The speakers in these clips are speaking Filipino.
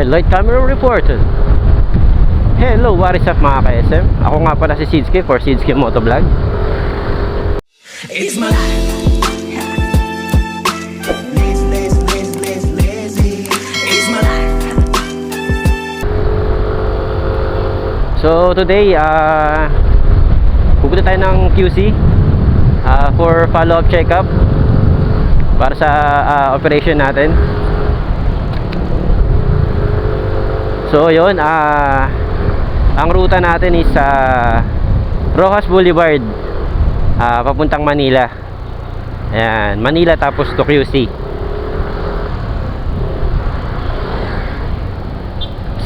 Red Light Camera Reported. Hello, what is up mga ka-SM? Ako nga pala si Sidski for Sidski Motovlog. It's my life. Lazy. It's my life. So today, pupunta tayo ng QC for follow-up check-up para sa operation natin. So yun, ang ruta natin is Rojas Boulevard, papuntang Manila. Ayan, Manila tapos to QC.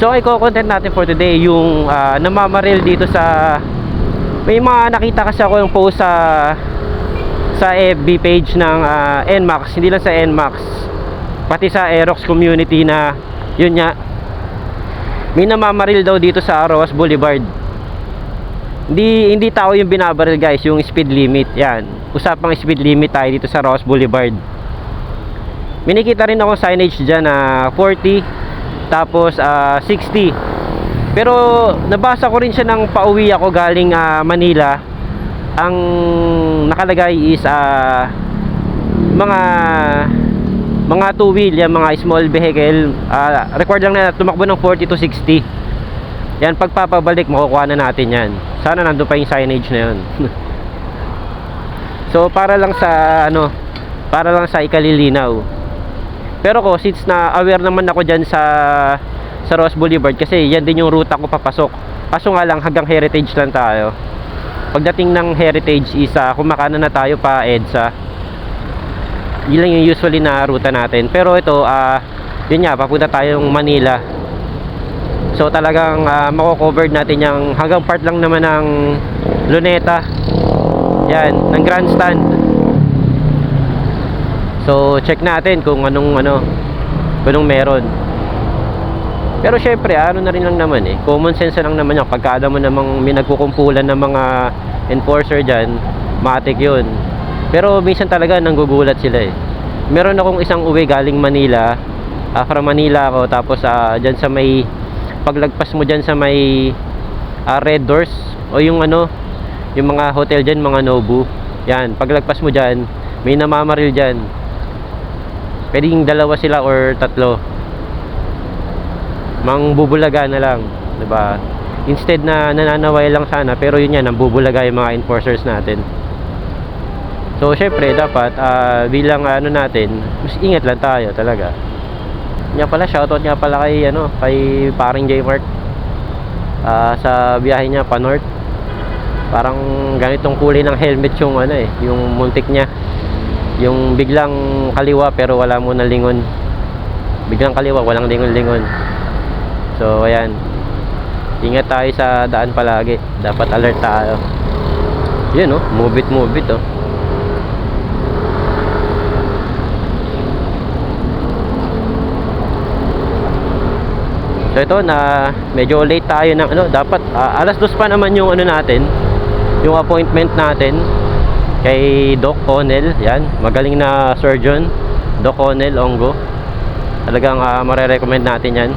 So i-content natin for today yung namamaril dito sa, may mga nakita kasi ako yung post sa FB page ng NMAX, hindi lang sa NMAX, pati sa Aerox community na yun nga, may namamaril daw dito sa Rojas Boulevard. Hindi tao yung binabaril guys, yung speed limit. Yan, usapang speed limit tayo dito sa Rojas Boulevard. May nakita rin akong signage dyan na 40 tapos 60. Pero nabasa ko rin siya nang pauwi ako galing Manila. Ang nakalagay is mga two wheel, yan, mga small vehicle, record lang na tumakbo ng 40 to 60. Yan, pagpapabalik makukuha na natin yan. Sana nandun pa yung signage na yun. So para lang sa ikalilinaw. Pero ko, since na aware naman ako dyan sa Rojas Boulevard, kasi yan din yung ruta ko papasok. Kaso nga lang, hanggang Heritage lang tayo. Pagdating ng Heritage is kumakanan na tayo pa EDSA. Yun lang yung usually na ruta natin. Pero ito, yun nga, papunta tayong Manila. So talagang mako-cover natin yung hanggang part lang naman ng Luneta. Yan, ng grandstand. So check natin kung anong meron. Pero syempre, na rin lang naman common sense lang naman yung pagkada mo namang may nagkukumpulan ng mga enforcer dyan, matik yun. Pero minsan talaga nanggugulat sila Meron akong isang uwi galing Manila, from Manila ako, tapos dyan sa may, paglagpas mo dyan sa may Red Doors, o yung yung mga hotel dyan, mga Nobu. Yan, paglagpas mo dyan, may namamaril dyan. Pwedeng dalawa sila or tatlo. Mangbubulaga na lang, diba? Instead na nananaway lang sana, pero yun yan, nambubulaga yung mga enforcers natin. So syempre dapat bilang natin, mas ingat lang tayo talaga. Nga pala, shoutout nga pala kay paring J Mark, sa biyahe niya pa north. Parang ganitong kulay ng helmet yung yung muntik niya. Yung biglang kaliwa pero wala mo na lingon. Biglang kaliwa, walang lingon-lingon. So ayan, ingat tayo sa daan palagi. Dapat alert tayo. Yun move it So ito na medyo late tayo ng dapat alas 2 pa naman yung natin, yung appointment natin kay Doc Onel. Yan, magaling na surgeon, Doc Onel Ongo. Talagang mare-recommend natin yan.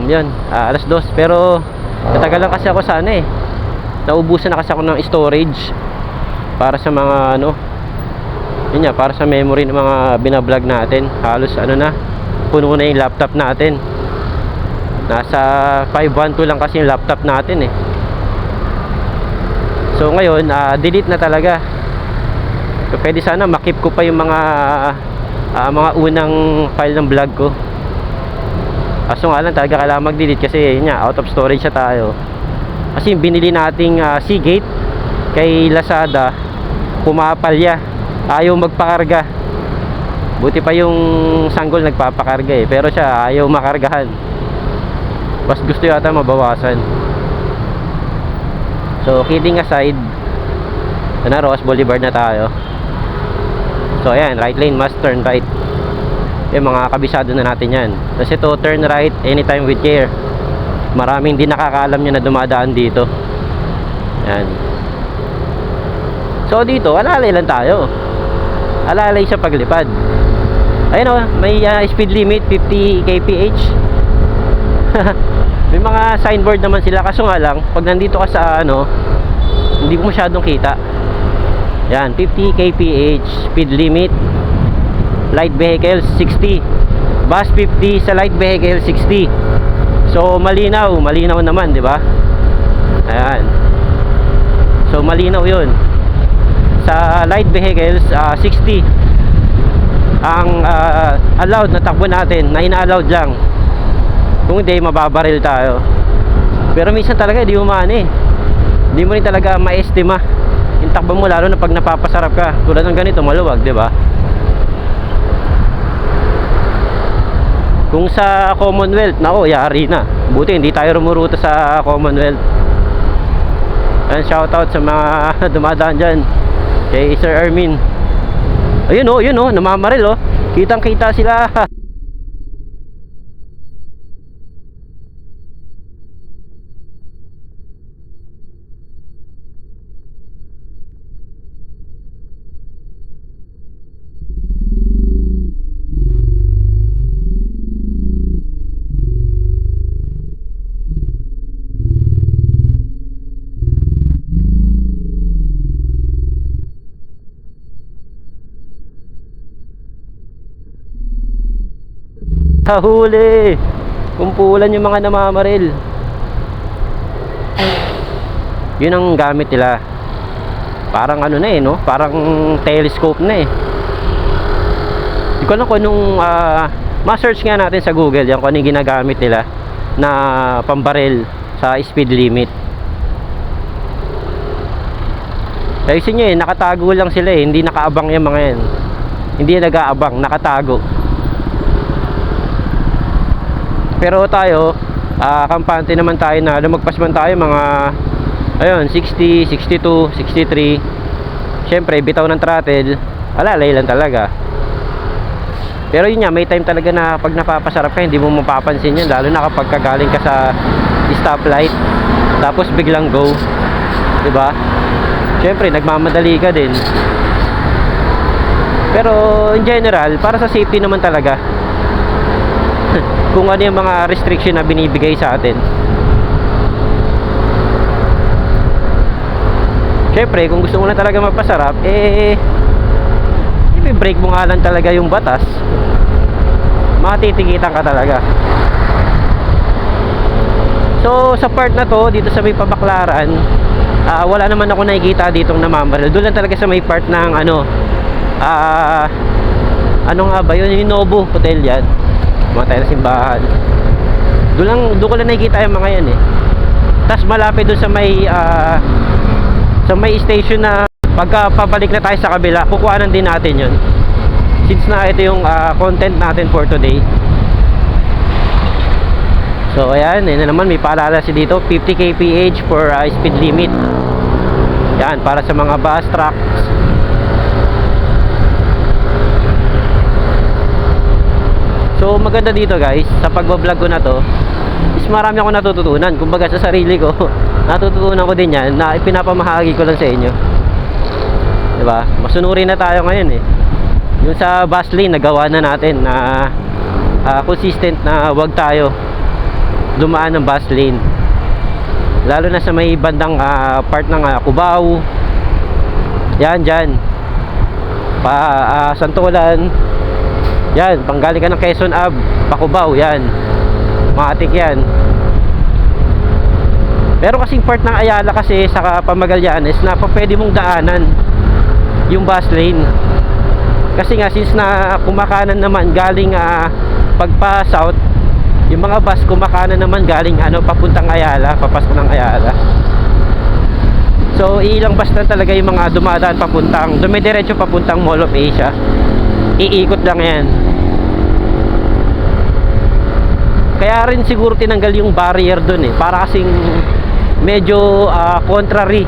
Yun, alas 2 pero matagal lang kasi ako sana naubusan na kasi ako ng storage para sa mga yun nga, para sa memory ng mga binablog natin. Halos puno na yung laptop natin. Nasa 512 lang kasi yung laptop natin So ngayon, delete na talaga. So pwede sana makip ko pa yung mga unang file ng vlog ko. Kaso nga lang talaga kailangan mag-delete kasi yun nga, out of storage na tayo. Kasi yung binili nating Seagate kay Lazada, pumapalya, ayaw magpakarga. Buti pa yung sanggol nagpapakarga pero siya ayaw makargahan. Mas gusto yata mabawasan. So kidding aside, Rojas Boulevard na tayo. So ayan, right lane must turn right. Yung mga kabisado na natin yan. Kasi to turn right anytime with care. Maraming di nakakaalam nyo na dumadaan dito. Yan. So dito, alalay lang tayo. Alalay sa paglipad. Ayun o, may speed limit 50 kph. May mga signboard naman sila, kaso nga lang pag nandito ka sa ano, hindi ko masyadong kita. Yan, 50 kph speed limit. Light vehicles 60, bus 50, sa light vehicle 60. So malinaw naman, di ba? Ayan. So malinaw 'yun. Sa light vehicles 60 ang allowed na takbo natin, na ina-allowed lang. Kung hindi, mababaril tayo. Pero minsan talaga hindi umano eh. Hindi mo rin talaga ma-estima yung takbo mo, lalo na pag napapasarap ka. Tulad ng ganito, maluwag, di ba? Kung sa Commonwealth, nako, yari na. Buti hindi tayo rumuruta sa Commonwealth. And shoutout sa mga dumadaan dyan kay Sir Ermin. Ayun oh, namamaril oh. Kitang kita sila. Huli! Kumpulan yung mga namamaril. Yun ang gamit nila. Parang ano na eh, no? Parang telescope na eh. Hindi ko alam kung nung ma-search nga natin sa Google yan kung ano yung ginagamit nila na pambaril sa speed limit. Ayusin nyo eh, nakatago lang sila eh. Hindi nakaabang yung mga yan. Hindi nag-aabang, nakatago. Pero tayo, kampante naman tayo na lumagpas man tayo mga ayun, 60, 62, 63. Syempre, bitaw ng throttle, alalay lang talaga. Pero yun nga, may time talaga na pag napapasarap ka, hindi mo mapapansin yun. Lalo na kapag kagaling ka sa stoplight, tapos biglang go, diba? Syempre, nagmamadali ka din. Pero in general, para sa safety naman talaga, kung ano yung mga restriction na binibigay sa atin. Syempre, kung gusto mo na talaga mapasarap, i-break mo nga lang talaga yung batas. Matitikitan ka talaga. So, sa part na to, dito sa may Pabaklaran, wala naman ako nakikita ditong namamaril. Doon lang talaga sa may part ng ano nga ba yun? Yung Nobu Hotel yan. Mga tayo na simbahan. Doon ko lang nakikita yung mga yan eh. Tapos malapit doon sa may station na pagka pabalik na tayo sa kabila, kukuhanan din natin yun. Since na ito yung content natin for today. So ayan, yun na naman, may paalala si dito, 50 kph for speed limit. Yan, para sa mga bus, trucks. So maganda dito guys, sa pagbablog ko na to is marami akong natututunan. Kumbaga sa sarili ko, natututunan ko din yan na ipinapamahagi ko lang sa inyo. Diba? Masunurin na tayo ngayon eh. Yung sa bus lane, nagawa na natin na consistent na wag tayo dumaan ng bus lane. Lalo na sa may bandang part ng Cubao. Yan, dyan. Santolan. Yan, panggaling ka ng Quezon Ave, Cubao, yan. Matik yan. Pero kasing part ng Ayala kasi sa Pamagallanes na pwede mong daanan yung bus lane. Kasi nga since na kumakanan naman galing pagpa south, yung mga bus kumakanan naman galing papuntang Ayala, papasok ng Ayala. So ilang bus na talaga yung mga dumadaan papuntang, dumidiretso papuntang Mall of Asia. Iikot lang yan. Kaya rin siguro tinanggal yung barrier dun eh, para kasing medyo contrary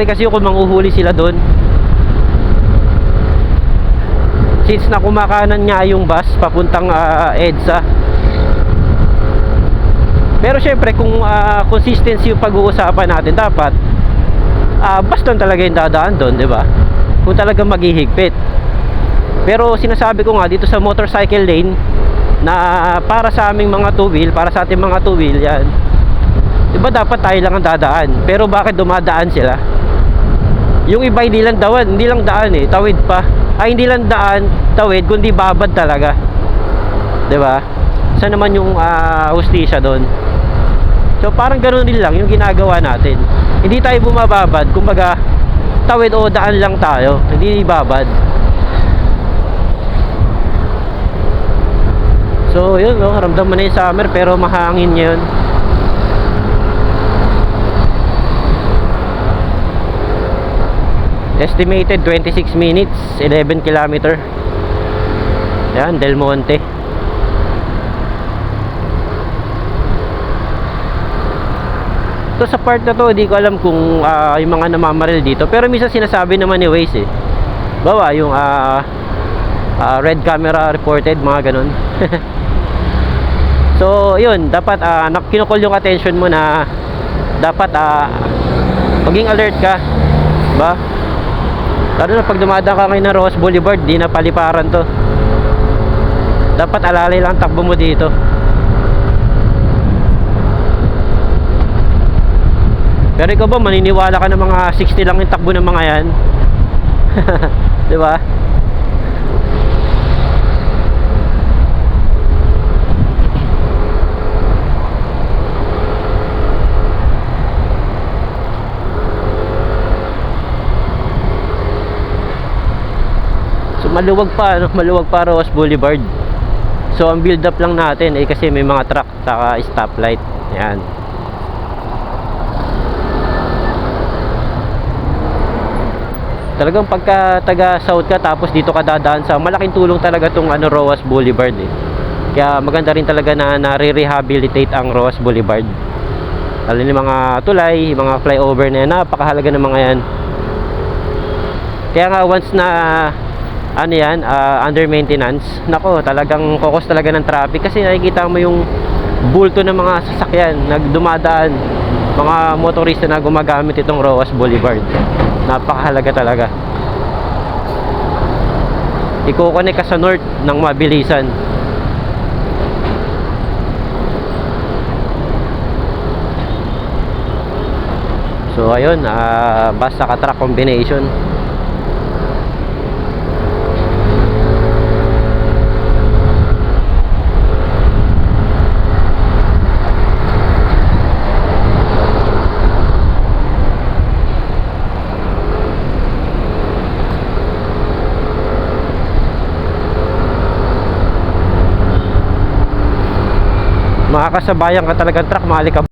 kasi kung manghuhuli sila dun, since na kumakanan nga yung bus papuntang EDSA. Pero syempre kung consistency yung pag-uusapan natin, dapat bus lang talaga yung dadaan dun, di ba? Kung talagang maghihigpit. Pero sinasabi ko nga dito sa motorcycle lane na para sa aming mga two wheel, para sa ating mga two wheel yan, diba dapat tayo lang ang dadaan? Pero bakit dumadaan sila? Yung iba hindi lang daan eh, tawid pa. Ay hindi lang daan, tawid, kundi babad talaga. Diba? Saan naman yung hustisya doon? So parang ganoon din lang yung ginagawa natin. Hindi tayo bumababad, kumbaga tawid o daan lang tayo, hindi babad. So yun no, ramdam mo na yung summer pero mahangin ngayon. Estimated 26 minutes, 11 kilometer. Yan, Del Monte. So sa part na to, hindi ko alam kung yung mga namamaril dito. Pero minsan sinasabi naman ni Waze eh. Bawa yung red camera reported, mga ganun. So yun, dapat kinukol yung attention mo na dapat maging alert ka. Ba? Lalo na pag dumadaan ka ngayon ng Ross Boulevard, di na paliparan to. Dapat alalay lang takbo mo dito. Pero ikaw ba, maniniwala ka na mga 60 lang yung takbo ng mga yan? Di ba? So maluwag pa Ross Boulevard. So ang build up lang natin eh kasi may mga truck saka stoplight. Yan. Talagang pagka taga south ka tapos dito ka dadaan sa malaking tulong talaga tong Roas Boulevard eh. Kaya maganda rin talaga na nare-rehabilitate ang Roas Boulevard. Lalo yung mga tulay, yung mga flyover na yan, napakahalaga ng mga yan. Kaya nga once na under maintenance, nako talagang kokos talaga ng traffic kasi nakikita mo yung bulto ng mga sasakyan nagdumadaan, mga motorista na gumagamit itong Roas Boulevard. Napakahalaga talaga. Iko-connect ka sa north ng mabilisan. So ayun, basta ka truck combination. Makakasabayan ka talagang truck, maalikab.